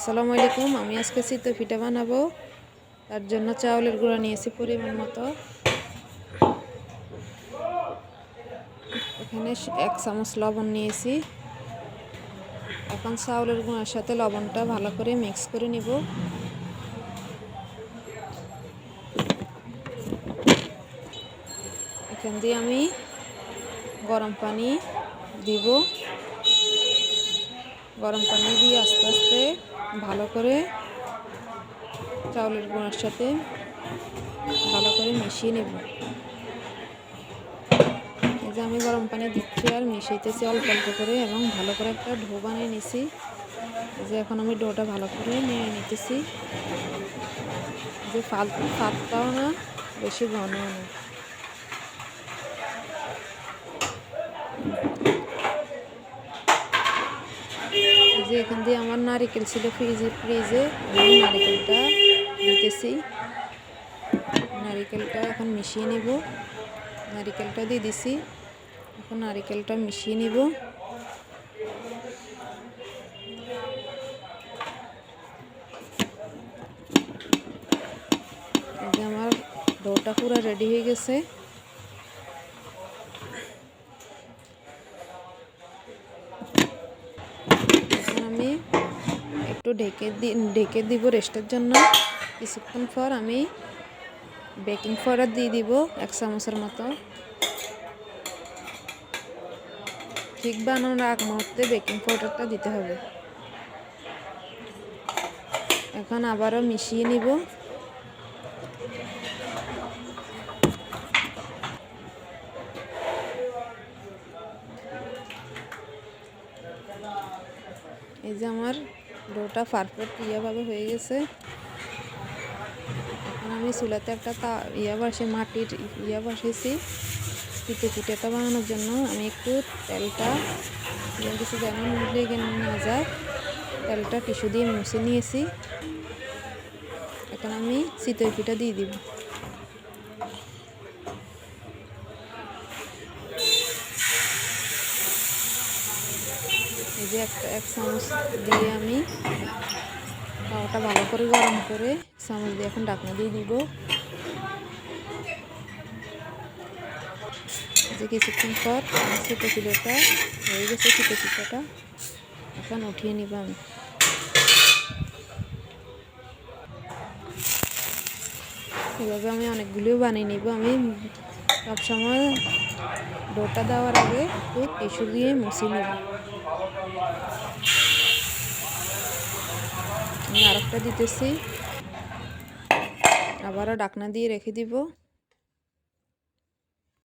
আসসালামু আলাইকুম। আমি আজকে চিতই পিঠা বানাবো। তার জন্য চাউলের গুঁড়া নিয়েছি পরিমাণ মতো। এখানে 1 চামচ লবণ নিয়েছি। এখন চাউলের গুঁড়ার সাথে লবণটা ভালো করে মিক্স করে নিব। এখান দিয়ে আমি গরম পানি দিব। গরম পানি দিয়ে আস্তে আস্তে ভালো করে চাউলের গুঁড়ার সাথে ভালো করে মিশিয়ে নেব। এই যে আমি গরম পানি দিচ্ছি আর মিশাইতেছি অল্প অল্প করে এবং ভালো করে একটা ডো বানিয়ে নিছি। এই যে এখন আমি ডোটা ভালো করে নিয়ে নিতেছি। যে পাতলাও না বেশি ঘনও না। যে এখান দিয়ে আমার নারিকেল ছিল ফ্রিজে আমি নারিকেলটা দিতেছি। নারিকেলটা এখন মিশিয়ে নিব। নারিকেলটা দিয়ে দিছি। এখন নারিকেলটা মিশিয়ে নিব। এই যে আমার ডোটা পুরো রেডি হয়ে গেছে। এখন আমি একটু ঢেকে দিব রেস্টের জন্য। কিছুক্ষণ পর আমি বেকিং পাউডার দিয়ে দিব 1 চামচের মতো। ঠিক বানানোর আগ মুহূর্তে বেকিং পাউডারটা দিতে হবে। এখন আবারও মিশিয়ে নিব। এই যে আমার ডোটা পারফেক্ট ভাবে হয়ে গেছে। এখন আমি চুলাতে একটা মাটির বসেছি। চিতই পিঠাটা বানানোর জন্য আমি একটু তেলটা কিছু যেন লেগে না যায়, তেলটা টিস্যু দিয়ে মুছে নিয়েছি। এখন আমি চিতই পিঠা দিয়ে দিব। এই যে 1 চামচ দিয়ে আমি তাওয়াটা ভালো করে গরম করে চামচ দিয়ে এখন ঢাকনা দিয়ে দিব। যে কিছুক্ষণ পর চিতই পিঠাটা হয়ে গেছে। চিতই পিঠাটা এখন উঠিয়ে নিব আমি। এভাবে আমি অনেকগুলিও বানিয়ে নিব। আমি সবসময় ডোটা দেওয়ার আগে একটু টিস্যু দিয়ে মুছে নিব। আমি আরেকটা দিতেছি। আবারও ঢাকনা দিয়ে রেখে দিব।